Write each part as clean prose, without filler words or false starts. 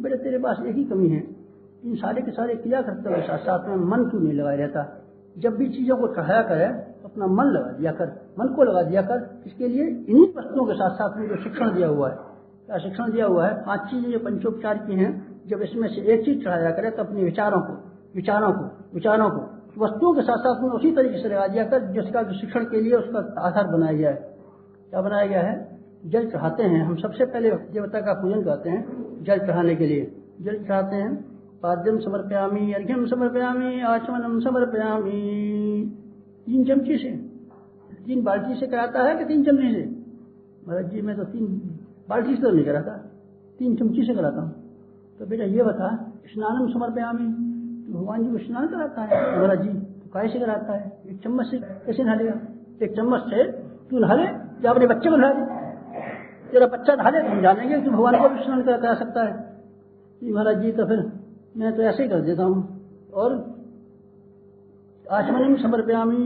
बेटे तेरे पास एक ही कमी है, इन सारे के सारे क्रिया करते हुए साथ साथ में मन क्यों नहीं लगाया रहता? जब भी चीजों को चढ़ाया करे तो अपना मन लगा दिया कर, मन को लगा दिया कर। इसके लिए इन्हीं वस्तुओं के साथ साथ में जो शिक्षण दिया हुआ है, क्या शिक्षण दिया हुआ है? 5 चीजें जो पंचोपचार की हैं, जब इसमें से एक चीज चढ़ाया करे तो अपने विचारों को वस्तुओं के साथ साथ में उसी तरीके से लगा दिया कर जिसका जो शिक्षण के लिए उसका आधार बनाया गया है। क्या बनाया गया है? जल चढ़ाते हैं हम, सबसे पहले देवता का पूजन करते हैं जल चढ़ाने के लिए। जल चढ़ाते हैं, पाद्यम समर्पयामि, अर्घ्यम समर्पयामि, आचमनम समर्पयामि। 3 चमची से, 3 बाल्टी से कराता है कि 3 चमची से? महाराज जी मैं तो 3 बाल्टी से तो नहीं कराता, 3 चमची से कराता हूँ। तो बेटा ये बता, स्नानम समर्पयामि, भगवान जी को स्नान कराता है महाराज जी, तो कैसे कराता है? 1 चम्मच से कैसे नहा लेगा? 1 चम्मच से तू नहा ले या अपने बच्चे को नहा ले? तेरा बच्चा नहा ले तो हम जानेंगे कि भगवान को भी स्नान करा सकता है। महाराज जी तो फिर मैं तो ऐसे ही कर देता हूँ। और आचमनम समर्पयामि,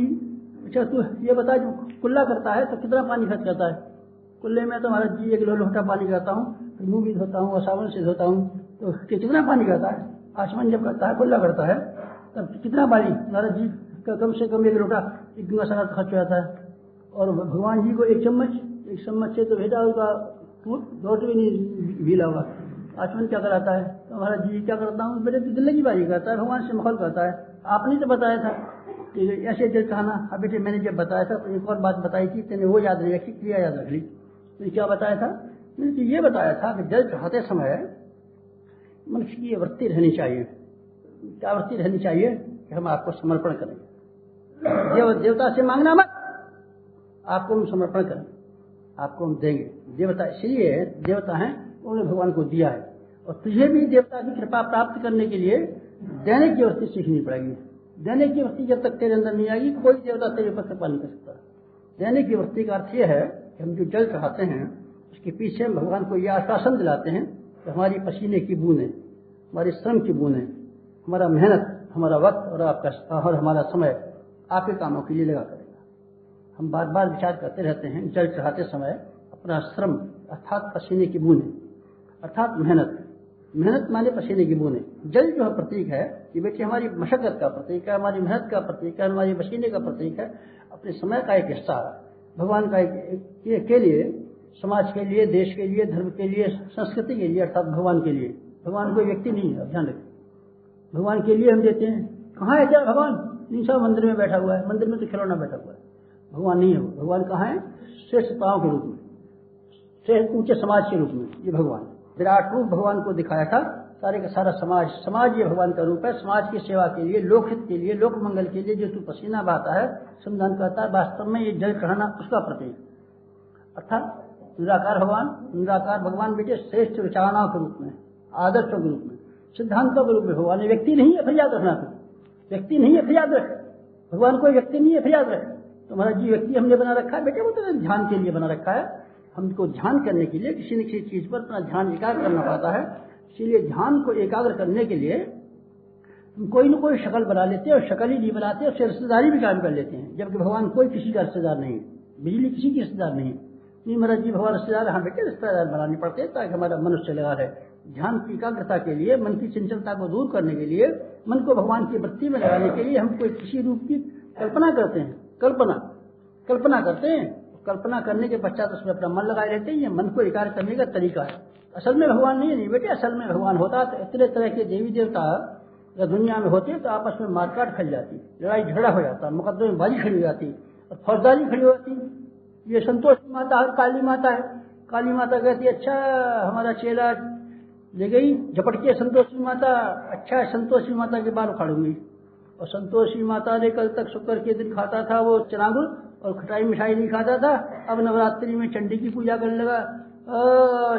अच्छा तू ये बता, जो कुल्ला करता है तो कितना पानी खर्च करता है? कुल्ले में तो महाराज जी 1 लोटा पानी करता हूँ, फिर मुंह भी धोता हूँ और साबुन से धोता हूँ, तो कितना पानी करता है? आचमन जब करता है, कुल्ला करता है, तब कितना पानी महाराज जी? कम से कम 1 लोटा, 1 गिलास खर्च हो जाता है। और भगवान जी को 1 चम्मच से तो भेजा होगा, रोट भी नहीं भीला होगा। आचमन क्या कराता है? तो महाराज जी क्या करता हूँ बेटे, दिल की बाजी करता है, भगवान से मखौल करता है। आपने तो बताया था कि ऐसे जल चढ़ाना। अब बेटे मैंने जब बताया था तो एक और बात बताई थी, तेने वो याद नहीं रखी, क्रिया याद रख ली। तो क्या बताया था? मैंने ये बताया था कि जल चढ़ाते समय मनुष्य की ये वृत्ति रहनी चाहिए। क्या वृत्ति रहनी चाहिए? कि हम आपको समर्पण करेंगे। देवता से मांगना मत, आपको हम समर्पण करेंगे, आपको हम देंगे। देवता इसलिए देवता हैं, उन्होंने भगवान को दिया है। और तुझे भी देवता की कृपा प्राप्त करने के लिए देने की वृत्ति सीखनी पड़ेगी। देने की वृत्ति जब तक तेरे अंदर नहीं आएगी, कोई देवता तेरे ऊपर कृपा नहीं कर सकता। देने की वृत्ति का अर्थ यह है कि हम जो जल चढ़ाते हैं उसके पीछे हम भगवान को यह आश्वासन दिलाते हैं कि हमारी पसीने की बूंदें, हमारी श्रम की बूंदें, हमारा मेहनत, हमारा वक्त और हमारा समय आपके कामों के लिए लगा करेगा। हम बार बार विचार करते रहते हैं जल चढ़ाते समय अपना श्रम अर्थात पसीने की बूंदें, अर्थात मेहनत माने पसीने की बूंदें। जल जो है प्रतीक है, ये बेटे हमारी मशक्कत का प्रतीक है, हमारी मेहनत का प्रतीक है, हमारी पसीने का प्रतीक है, अपने समय का एक हिस्सा भगवान का के लिए, समाज के लिए, देश के लिए, धर्म के लिए, संस्कृति के लिए, अर्थात भगवान के लिए। भगवान कोई व्यक्ति नहीं है, ध्यान रखें। भगवान के लिए हम देते हैं। कहाँ है क्या भगवान? निशा मंदिर में बैठा हुआ है, मंदिर में तो खिलौना बैठा हुआ है, भगवान नहीं है। भगवान कहाँ है? श्रेष्ठताओं के रूप में, श्रेष्ठ ऊंचे समाज के रूप में ये भगवान विराट रूप भगवान को दिखाया था। सारे का सारा समाज ये भगवान का रूप है। समाज की सेवा के लिए, लोकहित के लिए, लोक मंगल के लिए जो तू पसीना बहाता है, श्रमदान करता है, वास्तव में ये जल चढ़ाना उसका प्रतीक, अर्थात निराकार भगवान बेटे श्रेष्ठ विचारणाओं के रूप में, आदर्शों के रूप में, सिद्धांतों के रूप में भगवान व्यक्ति नहीं है। फिर याद रखना, व्यक्ति नहीं है, फिर याद रख, भगवान कोई व्यक्ति नहीं है, फिर याद रख। तो महाराज जी व्यक्ति हमने बना रखा है बेटे, वो तो ध्यान के लिए बना रखा है। हमको ध्यान करने के लिए किसी न किसी चीज पर अपना ध्यान एकाग्र करना पड़ता है। इसीलिए ध्यान को एकाग्र करने के लिए हम कोई न कोई शक्ल बना लेते हैं, और शक्ल ही नहीं बनाते, उससे रिश्तेदारी भी काम कर लेते हैं। जबकि भगवान कोई किसी का रिश्तेदार नहीं है, बिजली किसी की रिश्तेदार नहीं है। नहीं महाराज जी भगवान रिश्तेदार, हाँ बेटे रिश्तेदार बनाने पड़ते हैं ताकि हमारा मनुष्य लगा रहे। ध्यान की एकाग्रता के लिए, मन की चंचलता को दूर करने के लिए, मन को भगवान की वृत्ति में लगाने के लिए हम कोई किसी रूप की कल्पना करते हैं। कल्पना करते हैं, कल्पना करने के पश्चात उसमें अपना मन लगाए रहते हैं। ये मन को एकाग्र करने का तरीका है। असल में भगवान नहीं बेटे, असल में भगवान होता तो इतने तरह के देवी देवता अगर दुनिया में होते तो आपस में मारकाट फैल जाती, लड़ाई झगड़ा हो जाता, मुकदमे में बाजी खड़ी हो जाती और फौजदारी खड़ी हो जाती। ये संतोषी माता और काली माता है। काली माता कहती है अच्छा हमारा चेला ले गई झपट के संतोषी माता, अच्छा संतोषी माता के बाल उखाड़ूंगी। और संतोषी माता ने कल तक शुक्र के दिन खाता था वो चनागुल और खटाई मिठाई नहीं खाता था, अब नवरात्रि में चंडी की पूजा करने लगा,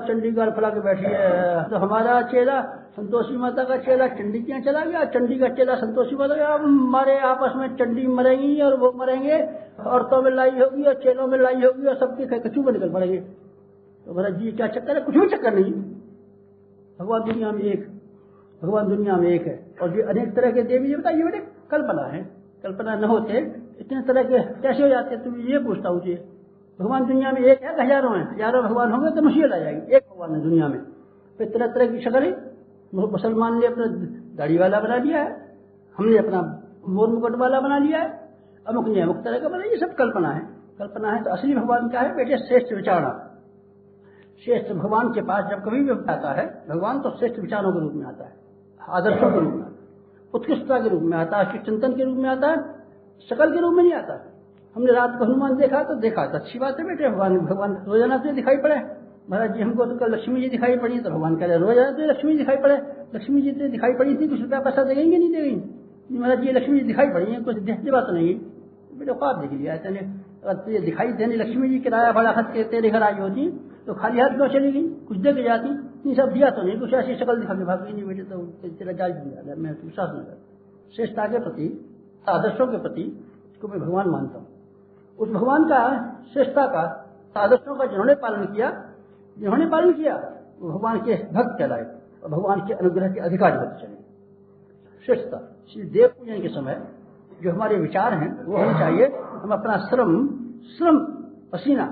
चंडी गाल फैला के बैठी है। तो हमारा चेला संतोषी माता का चेला चंडी के यहाँ चला गया, चंडी का चेला संतोषी माता का, हमारे आपस में चंडी मरेंगी और वो मरेंगे, औरतों में लड़ाई होगी और चेलों में लड़ाई होगी और सबके कचू में निकल पड़ेंगे। तो महाराज जी क्या चक्कर है? कुछ भी चक्कर नहीं। भगवान दुनिया में एक है। और ये अनेक तरह के देवी देवता ये बेटे कल्पना है। कल्पना न होते इतने तरह के कैसे हो जाते? तुम ये पूछता हूँ जी, भगवान दुनिया में एक है, हजारों हैं, हजारों भगवान होंगे तो मुश्किल आ जाएगी। एक भगवान है दुनिया में, फिर तरह तरह की शक्लें, मुसलमान ने अपना दाढ़ी वाला बना लिया है, हमने अपना मोर मुकुट वाला बना लिया है, अमुक ने अमुक तरह का बना, ये सब कल्पना है। कल्पना है। तो असली भगवान क्या है बेटे? श्रेष्ठ विचारणा। श्रेष्ठ भगवान के पास जब कभी भी आता है भगवान, तो श्रेष्ठ विचारों के रूप में आता है, आदर्शों के रूप में आता है, उत्कृष्टता के रूप में आता है, चिंतन के रूप में आता है, शकल के रूप में नहीं आता। हमने रात को हनुमान देखा तो देखा तो अच्छी बात है बेटे, भगवान रोजाना तो दिखाई पड़े। महाराज जी हमको तो कल लक्ष्मी जी दिखाई पड़ी, तो भगवान कह रहे रोजाना तो लक्ष्मी दिखाई पड़े। लक्ष्मी जी तो दिखाई पड़ी थी, कुछ रुपया पैसा देंगे नहीं देंगे? महाराज जी लक्ष्मी जी दिखाई पड़ी है, कुछ देखने बात नहीं बेटे, ख्वाब देख लिया। अगर तुझे दिखाई देने लक्ष्मी जी किराया भाड़ा खर्च के तेरे घर आई होती तो खाली हाथ क्यों चली गई? कुछ दे के जाती। नहीं सब दिया तो नहीं, कुछ ऐसी शक्ल दिखा के भाग गई। नहीं बेटे तो तेरा जाल बन जाता है, मैं विश्वास नहीं करता। श्रेष्ठता के प्रति, आदर्शों के प्रति इसको मैं भगवान मानता हूँ। उस भगवान का, श्रेष्ठता का, आदर्शों का जिन्होंने पालन किया वो भगवान के भक्त कहलाए और भगवान के अनुग्रह के अधिकारी होते चले। श्रेष्ठता श्री देव पूजन के समय जो हमारे विचार हैं वो होने चाहिए, हम अपना श्रम पसीना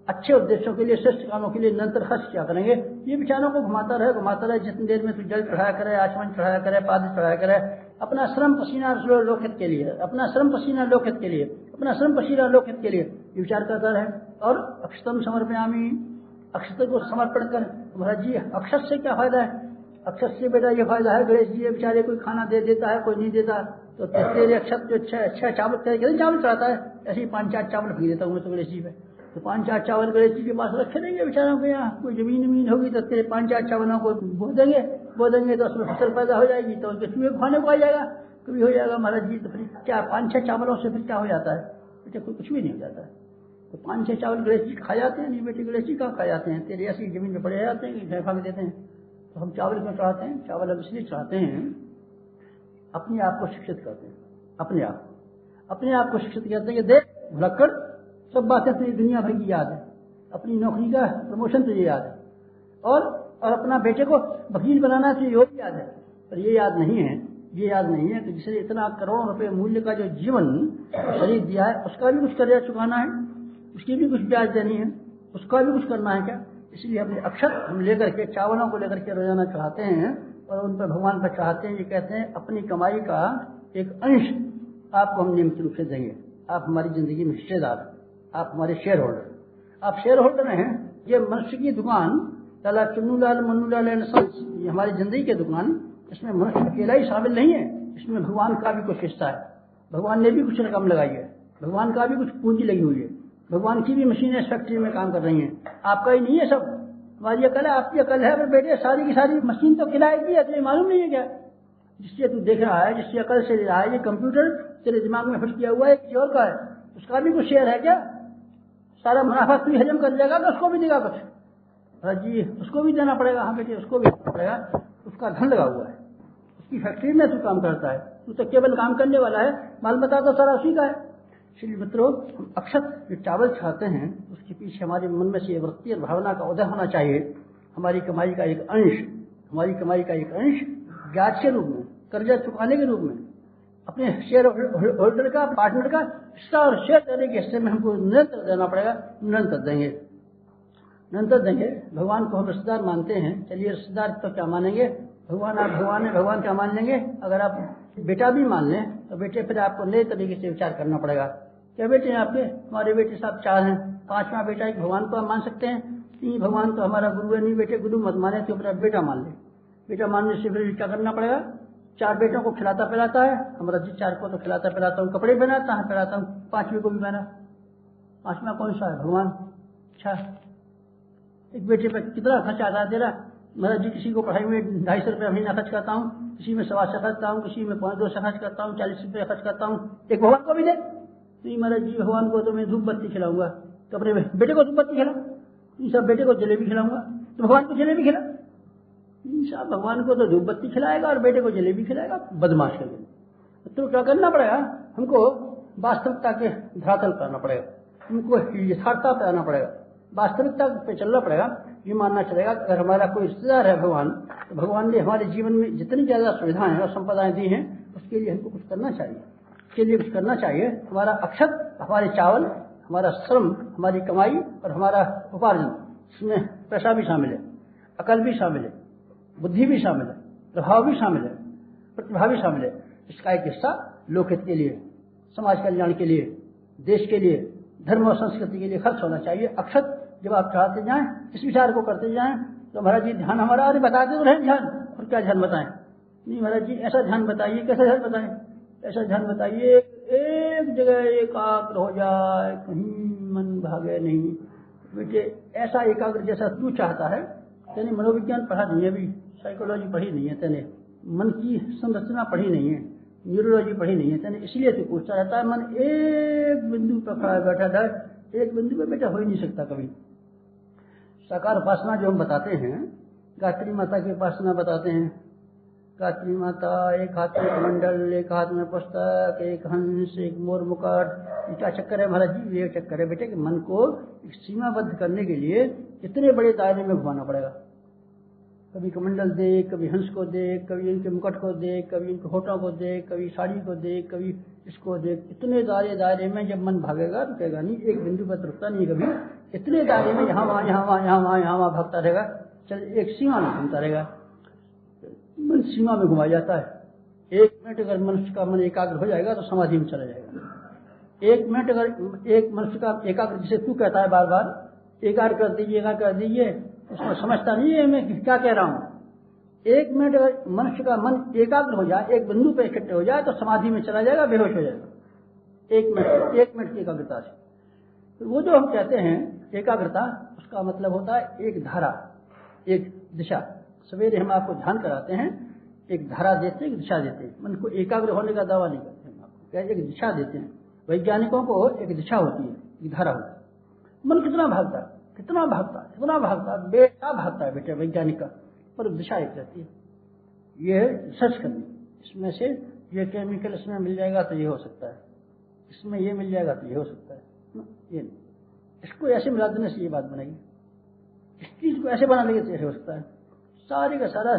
अच्छे उद्देश्यों के लिए, श्रेष्ठ कामों के लिए निरंतर खर्च क्या करेंगे। ये विचारों को घुमाता रहे। जितनी देर में तू जल चढ़ाया करे, आचमन चढ़ाया करे, पाद चढ़ाया करे, अपना श्रम पसीना लोकहित के लिए, अपना श्रम पसीना लोकहित के लिए, अपना श्रम पसीना लोकहित के लिए विचार करता रहे। और अक्षतम समर्पयामि, अक्षत को समर्पण कर। महाराज जी अक्षत से क्या फायदा है? अक्षत से बेटा ये फायदा है, गणेश जी बेचारे कोई खाना दे देता है, कोई नहीं देता, तो तेरे अक्षत जो अच्छा चावल चावल चढ़ाता है, ऐसे ही 5-4 चावल फेंक देता हूँ मैं तो गणेश जी पे। तो 5-4 चावल गणेश जी के पास रखे देंगे बेचारों के यहाँ। कोई जमीन होगी तो तेरे 5-4 चावलों को बो देंगे तो उसमें फसल पैदा हो जाएगी, तो उनके चूहे खाने को आ जाएगा, कभी हो जाएगा। महाराज जी तो फिर क्या 5-6 चावलों से फिर क्या हो जाता है बेटा? कुछ भी नहीं हो जाता है। तो 5-6 चावल गणेश जी खा जाते हैं? नहीं बेटे, गणेश जी कहाँ खा जाते हैं, तेरे ऐसी जमीन में पड़े जाते हैं कि फेंक देते हैं। तो हम चावल क्यों चढ़ाते हैं? चावल हम इसलिए चढ़ाते हैं, अपने आप को शिक्षित करते हैं। अपने आप को शिक्षित करते हैं कि देख भुलक्कड़, सब बातें तुझे दुनिया भर की याद है, अपनी नौकरी का प्रमोशन तुझे याद है, और अपना बेटे को वकील बनाना तुझे वो भी याद है, पर ये याद नहीं है कि जिसे इतना करोड़ों रुपए मूल्य का जो जीवन शरीर दिया है उसका भी कुछ कर्जा चुकाना है, उसकी भी कुछ ब्याज देनी है, उसका भी कुछ करना है क्या? इसलिए अपने अक्षत हम लेकर के, चावलों को लेकर के रोजाना चढ़ाते हैं और उन पर भगवान पर चढ़ाते हैं। ये कहते हैं अपनी कमाई का एक अंश आपको हम नियमित रूप से देंगे। आप हमारी जिंदगी में हिस्सेदार, आप हमारे शेयर होल्डर, आप शेयर होल्डर हैं। ये मनुष्य की दुकान, लाला चुन्नूलाल मन्नूलाल एंड सन्स, ये हमारी जिंदगी की दुकान, इसमें मनुष्य अकेला ही शामिल नहीं है, इसमें भगवान का भी कुछ हिस्सा है। भगवान ने भी कुछ रकम लगाई है, भगवान का भी कुछ पूंजी लगी हुई है, भगवान की भी मशीनें इस फैक्ट्री में काम कर रही हैं। आपका ही नहीं है सब, हमारी अकल है, आपकी अकल है। बेटे सारी की सारी मशीन तो किराएगी है, तुम्हें मालूम नहीं है क्या? जिससे तू देख रहा है, जिससे अकल से ले रहा है, ये कंप्यूटर तेरे दिमाग में फिट किया हुआ है, किसी और का है, उसका भी कुछ शेयर है क्या? सारा मुनाफा तू हजम कर जाएगा तो उसको भी देगा कुछ? जी उसको भी देना पड़ेगा। हाँ बेटे उसको भी देना पड़ेगा, उसका धन लगा हुआ है, उसकी फैक्ट्री में तू काम करता है, तू तो केवल काम करने वाला है, माल बता तो सारा उसी का है। इसलिए मित्रों, हम अक्षत जो चावल चाहते हैं उसके पीछे हमारे मन में से वृत्ति और भावना का उदय होना चाहिए। हमारी कमाई का एक अंश ब्याज के रूप में, कर्जा चुकाने के रूप में, अपने शेयर होल्डर का, पार्टनर का हिस्सा और शेयर देने के हिस्से में हमको निरंतर देना पड़ेगा। निरंतर देंगे। भगवान को हम रिश्तेदार मानते हैं, चलिए रिश्तेदार तो क्या मानेंगे, भगवान आप भगवान है, भगवान क्या मान लेंगे? अगर आप बेटा भी मान लें तो बेटे फिर आपको नए तरीके से विचार करना पड़ेगा। क्या बेटे हैं आपके? हमारे बेटे साहब 4 हैं, 5वां बेटा एक भगवान को आप मान सकते हैं? नहीं, भगवान तो हमारा गुरु है। नहीं बेटे, गुरु मत माने तो अपना बेटा मान ले। बेटा मानने से फिर क्या करना पड़ेगा? 4 बेटों को खिलाता पिलाता है, हमारा जी 4 को तो खिलाता पिलाता हूँ, कपड़े पहनाता है, पिलाता हूँ, 5वें को भी पहना। 5वां कौन सा है? भगवान। अच्छा, एक बेटे पर कितना खर्च आता है तेरा? महाराज जी किसी को पढ़ाई में 250 रुपये महीना खर्च करता हूँ, किसी में 1.25 खर्च करता हूँ, किसी में 2.5 खर्च करता हूँ, 40 रुपये खर्च करता हूँ। एक भगवान को भी दे। नहीं महाराज जी भगवान को तो मैं धूप बत्ती खिलाऊंगा, तो अपने बेटे को धूप बत्ती खिला। सब बेटे को जलेबी खिलाऊंगा, तो भगवान को जलेबी खिला। साहब भगवान को तो धूप बत्ती खिलाएगा और बेटे को जलेबी खिलाएगा, बदमाश करेगा। तो क्या करना पड़ेगा? हमको वास्तविकता के धरातल पर आना पड़ेगा, हमको यथार्थता पर आना पड़ेगा, वास्तविकता पे चलना पड़ेगा। ये मानना चलेगा अगर हमारा कोई रिश्तेदार है भगवान, तो भगवान ने हमारे जीवन में जितनी ज्यादा सुविधाएं और संपदाएं दी हैं उसके लिए हमको कुछ करना चाहिए। हमारा अक्षत, हमारे चावल, हमारा श्रम, हमारी कमाई और हमारा उपार्जन, इसमें पैसा भी शामिल है, अकल भी शामिल है, बुद्धि भी शामिल है, प्रभाव भी शामिल है, प्रतिभा भी शामिल है। इसका एक हिस्सा लोकहित के लिए, समाज कल्याण के लिए, देश के लिए, धर्म और संस्कृति के लिए खर्च होना चाहिए। अक्षत जब आप चाहते जाएं, इस विचार को करते जाएं, तो महाराज जी ध्यान हमारा, अरे बताते तो रहे ध्यान, और क्या ध्यान बताएं? नहीं महाराज जी ऐसा ध्यान बताइए, कैसा ध्यान बताएं? ऐसा ध्यान बताइए एक जगह एकाग्र हो जाए, कहीं मन भागे नहीं। बेटे ऐसा एकाग्र जैसा तू चाहता है, तेने मनोविज्ञान पढ़ा नहीं है, अभी साइकोलॉजी पढ़ी नहीं है, तेने मन की संरचना पढ़ी नहीं है, न्यूरोलॉजी पढ़ी नहीं है, तेने इसलिए तो पूछता रहता है। मन एक बिंदु पर खड़ा बैठा था, एक बिंदु पर बेटा हो ही नहीं सकता कभी। साकार उपासना जो हम बताते हैं, गायत्री माता की उपासना बताते हैं, गायत्री माता, एक हाथ में कमंडल, एक हाथ में पुस्तक, एक हंस, एक मोर मुकुट, क्या चक्कर है महाराज जी? ये चक्कर है बेटे कि मन को सीमाबद्ध करने के लिए इतने बड़े दायरे में घुमाना पड़ेगा। कभी कमंडल देख, कभी हंस को देख, कभी इनके मुकुट को देख, कभी इनके होठों को देख, कभी साड़ी को देख, कभी इसको देख। इतने दायरे में जब मन भागेगा तो कहेगा नहीं, एक बिंदु पर रुकता नहीं कभी, इतने दायरे में यहाँ वहाँ यहाँ वहाँ यहाँ वहाँ यहाँ वहाँ भागता रहेगा, चल एक सीमा में घूमता रहेगा। मन सीमा में घुमाया जाता है। एक मिनट अगर मनुष्य का मन एकाग्र हो जाएगा तो समाधि में चला जाएगा। एक मिनट अगर एक मनुष्य का एकाग्र, जिसे तू कहता है बार बार एकाग्र कर दीजिए, एकाग्र कर दीजिए, उसको समझता नहीं है मैं क्या कह रहा हूँ। एक मिनट अगर मनुष्य का मन एकाग्र हो जाए, एक बिंदु पर इकट्ठे हो जाए तो समाधि में चला जाएगा, बेहोश हो जाएगा एक मिनट की एकाग्रता से। तो वो जो हम कहते हैं एकाग्रता, उसका मतलब होता है एक धारा, एक दिशा। सवेरे हम आपको ध्यान कराते हैं, एक धारा देते हैं, एक दिशा देते हैं। मन को एकाग्र होने का दावा नहीं करते हम आपको, एक दिशा देते हैं। वैज्ञानिकों को एक दिशा होती है, एक धारा होती है। मन कितना भागता है, कितना भागता है, कितना भागता है, बेटा भागता है बेटे वैज्ञानिक का, पर दिशा एक रहती है। ये सर्च करनी, इसमें से ये केमिकल इसमें मिल जाएगा तो ये हो सकता है, इसमें ये मिल जाएगा तो ये हो सकता है, ये नहीं, इसको ऐसे मिला देने से ये बात बनेगी, इस चीज को ऐसे बना लेंगे तो ऐसे हो सकता है। सारे का सारा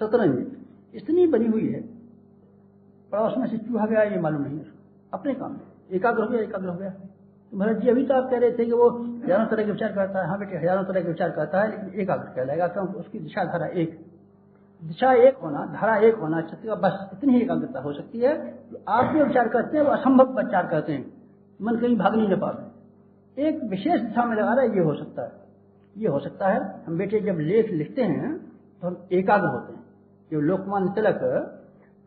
शतरंज इतनी बनी हुई है, पड़ोस में से चूहा गया ये मालूम नहीं, अपने काम में एकाग्र हो गया, एकाग्र हो गया। तो महाराज जी अभी तो आप कह रहे थे कि वो हजारों तरह के विचार करता है। हाँ बेटे हजारों तरह के विचार करता है, लेकिन एकाग्र कहलाएगा क्योंकि उसकी दिशा धारा एक, दिशा एक होना, धारा एक होना, बस इतनी ही एकाग्रता हो सकती है। तो आप जो विचार करते हैं वो असंभव विचार करते हैं, मन कहीं भाग नहीं पाते, एक विशेष दिशा में लगा रहा है, ये हो सकता है, ये हो सकता है। हम बेटे जब लेख लिखते हैं तो हम एकाग्र होते हैं। जो लोकमान्य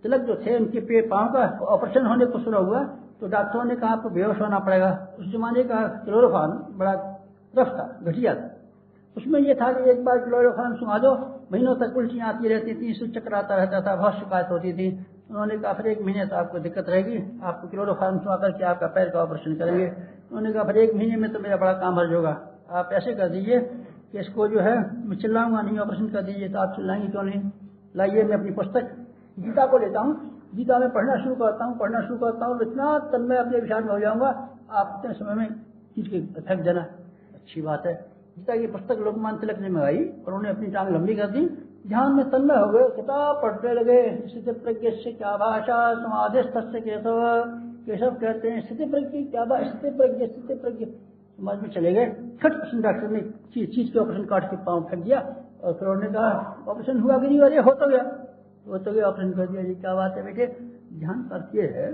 तिलक जो थे, उनके पांव का ऑपरेशन होने को शुरू हुआ तो डॉक्टरों ने कहा आपको बेहोश होना पड़ेगा। उस जमाने का क्लोरोफॉर्म बड़ा रफ था, घटिया था। उसमें यह था कि एक बार क्लोरोफॉर्म सुना दो, महीनों तक उल्टियां आती रहती थी, सिर चक्कर आता रहता था, बहुत शिकायत होती थी। उन्होंने कहा फिर 1 महीने तो आपको दिक्कत रहेगी, आपको क्लोरोफॉर्म सुना करके आपका पैर का ऑपरेशन करेंगे। उन्होंने कहा फिर 1 महीने में तो मेरा बड़ा काम हर्ज होगा, आप ऐसे कर दीजिए कि इसको जो है मैं चिल्लाऊंगा नहीं, ऑपरेशन कर दीजिए। तो आप चिल्लाएंगे क्यों नहीं? लाइए मैं अपनी पुस्तक गीता को लेता हूँ, गीता में पढ़ना शुरू करता हूँ, इतना तन्मय अपने विचार में हो जाऊंगा, आप इतने समय में चीज के फेंक देना। अच्छी बात है। गीता की पुस्तक लोकमान्य तिलक ने मंगाई और उन्हें अपनी टांग लंबी कर दी, ध्यान में तन्मय हो गए, किताब पढ़ने लगे। स्थिति प्रज्ञ से क्या भाषा, समाधिस्थ केशव कहते हैं स्थिति प्रज्ञ क्या भाषा, स्थिति प्रज्ञ समाज में चले गए। खट डॉक्टर ने चीज के ऑपरेशन काट के पाँव फेंक दिया और फिर उन्होंने कहा ऑपरेशन हुआ कि नहीं हुआ, हो तो गया, ऑपरेशन कर दिया। जी क्या बात है बेटे। ध्यान का अर्थ ये है,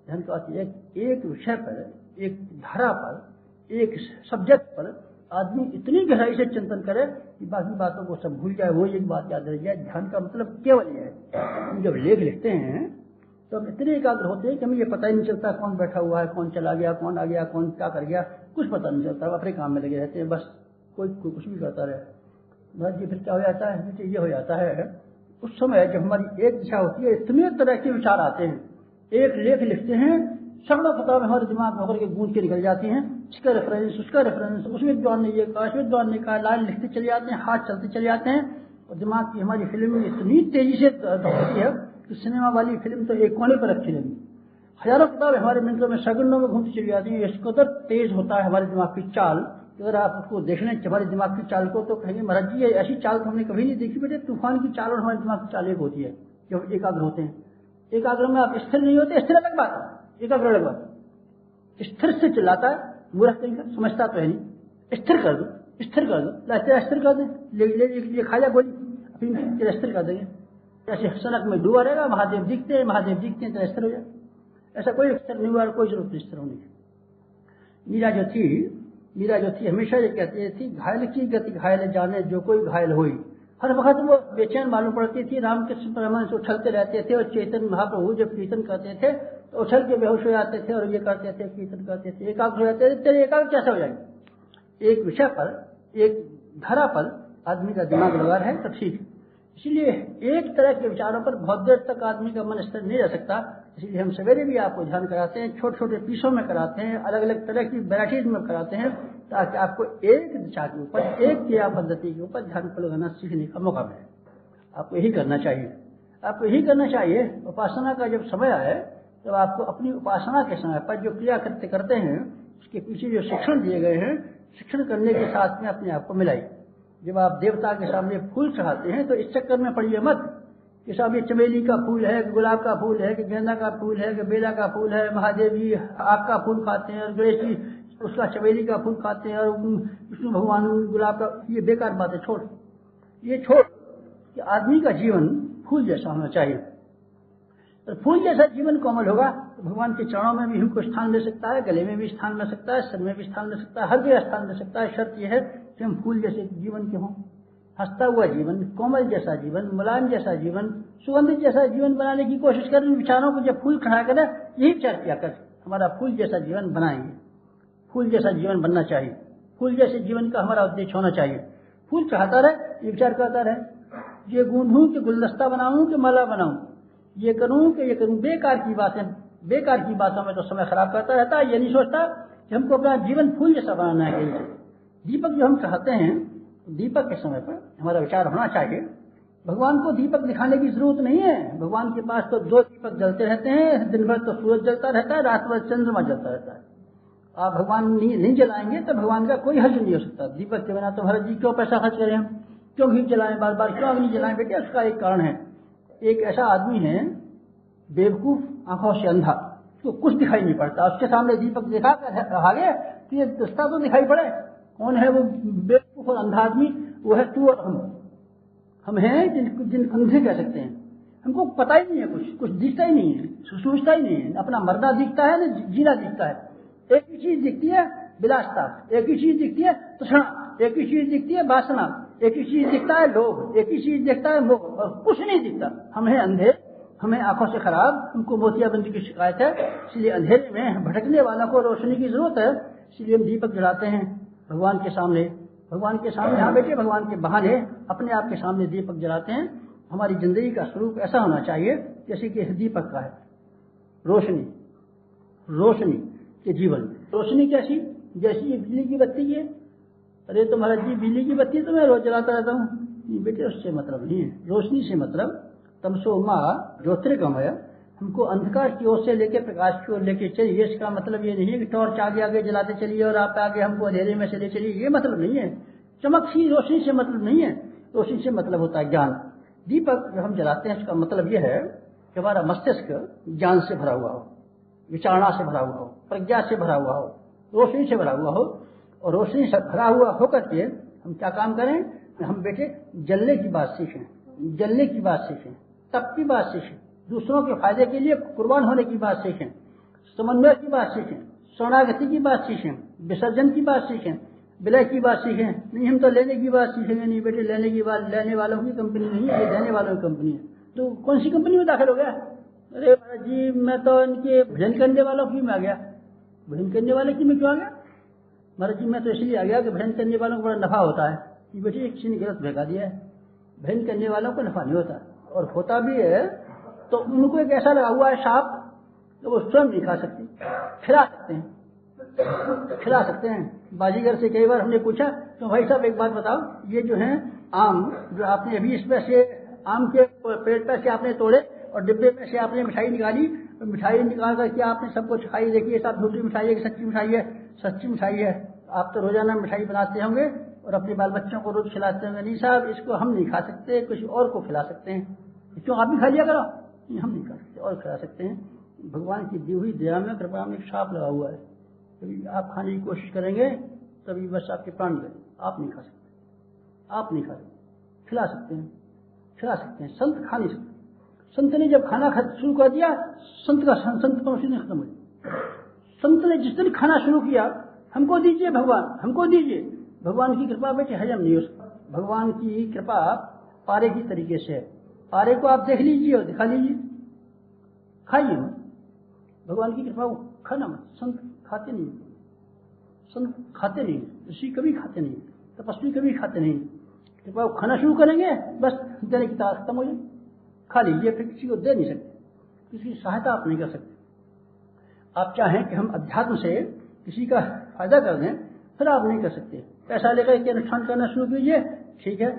ध्यान का अर्थ एक विषय पर, एक धारा पर, एक सब्जेक्ट पर आदमी इतनी गहराई से चिंतन करे कि बाकी बातों को सब भूल जाए, वो एक बात याद रह जाए। ध्यान का मतलब केवल ये है। हम जब लेख लिखते हैं तो हम इतने एकाग्र होते हैं कि हमें ये पता ही नहीं चलता कौन बैठा हुआ है, कौन चला गया, कौन आ गया, कौन क्या कर गया, कुछ पता नहीं चलता। अपने काम में लगे रहते हैं, बस कोई कुछ भी करता रहे। बस ये फिर क्या हो जाता है, ये हो जाता है उस समय जब हमारी एक दिशा होती है, इतने तरह के विचार आते हैं। एक लेख लिखते हैं, सगड़ा पता में हमारे दिमाग में होकर के गूंज के निकल जाती हैं, इसका रेफरेंस, उसका रेफरेंस, उस विद्वान ने ये कहा, इस विद्वान ने कहा, लाइन लिखते चले जाते हैं, हाथ चलते चले जाते हैं और दिमाग की हमारी फिल्म इतनी तेजी से दौड़ती है कि सिनेमा वाली फिल्म तो एक कोने पर रखी लगी। हजारों किताबें हमारे मिनटों में सेकंडों में घूमती चली जाती है। इस कदर तेज होता है हमारे दिमाग की चाल, अगर आप उसको देख लें हमारे दिमाग की चाल को तो कहेंगे महाराज जी ऐसी चाल तो हमने कभी नहीं देखी। बेटे तूफान की चाल और हमारे दिमाग की चाल एक होती है जब एकाग्र होते हैं। एकाग्र में आप स्थिर नहीं होते, स्थिर अलग बात है, एकाग्र अलग बात। स्थिर से चिल्लाता है, मूर्ख कहीं का समझता तो है नहीं, स्थिर कर दो, स्थिर कर दो, स्थिर कर दे, ले खा जा गोली, फिर तिरस्तर कर देंगे। जैसे सनक में डूबा रहेगा, महादेव दिखते हैं तिरस्तर हो जाए। ऐसा कोई स्तर नहीं हुआ, कोई जरूरत स्तर होने की। मीरा जो थी हमेशा ये कहती थी, घायल की गति घायल जाने जो कोई घायल हुई। हर वक्त वो बेचैन मालूम पड़ती थी। रामकृष्ण परमहंस उछलते रहते थे और चैतन्य महाप्रभु जब कीर्तन करते थे तो उछल के बेहोश हो जाते थे और ये करते थे, कीर्तन करते थे, एकाग्र हो जाते थे। तेरे एकाग्र कैसे हो जाएंगे? एक विषय पर, एक धारा पर आदमी का दिमाग लगा है तो ठीक। इसलिए एक तरह के विचारों पर बहुत देर तक आदमी का मन स्थिर नहीं रह सकता। इसलिए हम सवेरे भी आपको ध्यान कराते हैं, छोटे छोटे पीसों में कराते हैं, अलग अलग तरह की वैराइटीज में कराते हैं, ताकि आपको एक दिशा के ऊपर, एक क्रिया पद्धति के ऊपर ध्यान को लगाना सीखने का मौका मिले। आपको यही करना चाहिए, आपको यही करना चाहिए। उपासना का जब समय आए तब आपको अपनी उपासना के समय पर जो क्रिया करते हैं उसके पीछे जो शिक्षण दिए गए हैं, शिक्षण करने के साथ में अपने आप को मिलाइए। जब आप देवता के सामने फूल चढ़ाते हैं तो इस चक्कर में पड़िए मत कि साहब ये चमेली का फूल है, कि गुलाब का फूल है, कि गेंदा का फूल है, कि बेला का फूल है, महादेव जी आग का फूल खाते हैं और गणेश जी उसका चमेली का फूल खाते हैं और विष्णु भगवान गुलाब का। ये बेकार बातें छोड़, ये छोड़ कि आदमी का जीवन फूल जैसा होना चाहिए। तो फूल जैसा जीवन कोमल होगा तो भगवान के चरणों में भी हमको स्थान दे सकता है, गले में भी स्थान मिल सकता है, सिर में भी स्थान दे सकता है, हर जगह स्थान दे सकता है। शर्त यह है कि हम फूल जैसे जीवन के हों। हंसता हुआ जीवन, कोमल जैसा जीवन, मुलायम जैसा जीवन, सुगंधित जैसा जीवन बनाने की कोशिश करें। विचारों को जब फूल खड़ा करें, यही विचार किया कर हमारा फूल जैसा जीवन बनाएंगे। फूल जैसा जीवन बनना चाहिए, फूल जैसे जीवन का हमारा उद्देश्य होना चाहिए। फूल चाहता रहे, ये विचार करता रहे, ये गूंधूं कि गुलदस्ता बनाऊं कि माला बनाऊं, ये करूं कि ये करूं। बेकार की बातें, बेकार की बातों में तो समय खराब करता रहता है। ये नहीं सोचता कि हमको अपना जीवन फूल जैसा बनाना है। दीपक जो हम चाहते हैं, दीपक के समय पर हमारा विचार होना चाहिए। भगवान को दीपक दिखाने की जरूरत नहीं है। भगवान के पास तो 2 दीपक जलते रहते हैं। दिन भर तो सूरज जलता रहता है, रात भर चंद्रमा जलता रहता है। आप भगवान नहीं जलाएंगे तो भगवान का कोई हर्ष नहीं हो सकता। दीपक के बिना तो भरत जी क्यों पैसा खर्च करें हम, क्यों घी जलाएं बार बार, क्यों अग्नि जलाएं? बेटे उसका एक कारण है। एक ऐसा आदमी है बेवकूफ, आंखों से अंधा, तो कुछ दिखाई नहीं पड़ता। उसके सामने दीपक दिखा कर आगे तो ये दस्ता तो दिखाई पड़े। कौन है वो बेवकूफ और अंधा आदमी? वो है तू और हम हैं जिन अंधे कह सकते हैं। हमको पता ही नहीं है, कुछ दिखता ही नहीं है, सूझता ही नहीं है। अपना मरना दिखता है ना जीना दिखता है। एक ही चीज दिखती है विलासता, एक ही चीज दिखती है तृष्णा, एक ही चीज दिखती है वासना, एक ही चीज दिखता है लोभ, एक ही चीज दिखता है मोह, और कुछ नहीं दिखता। हम हैं अंधे, हमें आंखों से खराब, हमको मोतियाबिंद की शिकायत है। इसलिए अंधेरे में भटकने वालों को रोशनी की जरूरत है। इसलिए हम दीपक जलाते हैं भगवान के सामने। भगवान के सामने हाँ बेटे, भगवान के बहाने अपने आप के सामने दीपक जलाते हैं। हमारी जिंदगी का स्वरूप ऐसा होना चाहिए जैसे कि दीपक का है, रोशनी, रोशनी के जीवन। रोशनी कैसी? जैसी ये बिजली की बत्ती है। अरे तो महाराज जी बिजली की बत्ती तो मैं रोज जलाता रहता हूँ। बेटे उससे मतलब नहीं है। रोशनी से मतलब तमसो माँ ज्योतिर्गमय, हमको अंधकार की ओर से लेकर प्रकाश की ओर लेके चलिए। इसका मतलब ये नहीं है कि टॉर्च आगे आगे जलाते चलिए और आप आगे हमको अंधेरे में से ले चलिए, ये मतलब नहीं है। चमक सी रोशनी से मतलब नहीं है। रोशनी से मतलब होता है ज्ञान। दीपक जो हम जलाते हैं उसका मतलब यह है कि हमारा मस्तिष्क ज्ञान से भरा हुआ हो, विचारणा से भरा हुआ हो, प्रज्ञा से भरा हुआ हो, रोशनी से भरा हुआ हो। और रोशनी से भरा हुआ होकर के हम क्या काम करें? हम बेटे जलने की बात सीखें, जलने की बात सीखें, तप की बात सीखें, दूसरों के फायदे के लिए कुर्बान होने की बात सीखें, समन्वय की बात सीखें, शरणागति की बात सीखें, विसर्जन की बात सीखें, विलय की बात सीखें। नहीं हम तो लेने की बात सीखेंगे। नहीं बेटे लेने की बात लेने वालों की कंपनी नहीं है, ये देने वालों की कंपनी है। तो कौन सी कंपनी में दाखिल हो गया? अरे महाराज जी मैं तो इनके भजन करने वालों की में आ गया। भजन करने वाले की में क्यों आ गया? महाराज जी मैं तो इसलिए आ गया कि भजन करने वालों को बड़ा नफा होता है। ये बेटे किसी ने गलत भगा दिया है। भजन करने वालों को नफा नहीं होता, और होता भी है तो उनको एक ऐसा लगा हुआ है सांप, तो वो स्वयं नहीं खा सकती, खिला सकते हैं, खिला सकते हैं। बाजीगर से कई बार हमने पूछा तो भाई साहब एक बात बताओ, ये जो है आम जो आपने अभी इसमें से आम के पेड़ पर से आपने तोड़े और डिब्बे में से आपने मिठाई निकाली, मिठाई निकाल करके आपने सबको खाई। देखिए साहब झूठी मिठाई है कि सच्ची मिठाई है? सच्ची मिठाई है। आप तो रोजाना मिठाई बनाते होंगे और अपने बाल बच्चों को रोज खिलाते होंगे। नहीं साहब इसको हम नहीं खा सकते, कुछ और को खिला सकते हैं। क्यों आप भी खा लिया करो? नहीं हम नहीं खा सकते, और खिला सकते हैं। भगवान की दी हुई दया में कृपा में एक सांप लगा हुआ है। कभी आप खाने की कोशिश करेंगे तभी बस आपके प्राण गए। आप नहीं खा सकते, आप नहीं खा सकते, खिला सकते हैं। खिला सकते हैं, संत खा नहीं सकते। संत ने जब खाना शुरू कर दिया, संत का उसी दिन खत्म हो गया। संत ने जिस दिन खाना शुरू किया, हमको दीजिए भगवान, हमको दीजिए, भगवान की कृपा बेटे हजम नहीं हो सकता। भगवान की कृपा पारे की तरीके से है। पारे को आप देख लीजिए और दिखा लीजिए, खाइए मत, भगवान की कृपा को खाना मत। संत खाते नहीं, संत खाते नहीं, ऋषि कभी खाते नहीं, तपस्वी कभी खाते नहीं। कृपा को खाना शुरू करेंगे, बस देने की ताकत खत्म हो जाए, खा लीजिए, फिर किसी को दे नहीं सकते, किसी की सहायता आप नहीं कर सकते। आप चाहें कि हम अध्यात्म से किसी का फायदा कर दें, फिर आप नहीं कर सकते। पैसा लेकर के अनुष्ठान करना शुरू कीजिए, ठीक है,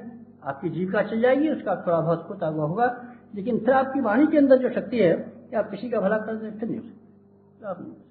आपकी जीविका चल जाएगी, उसका थोड़ा बहुत होता हुआ होगा, लेकिन फिर आपकी वाणी के अंदर जो शक्ति है कि आप किसी का भला कर दें, फिर नहीं हो सकते।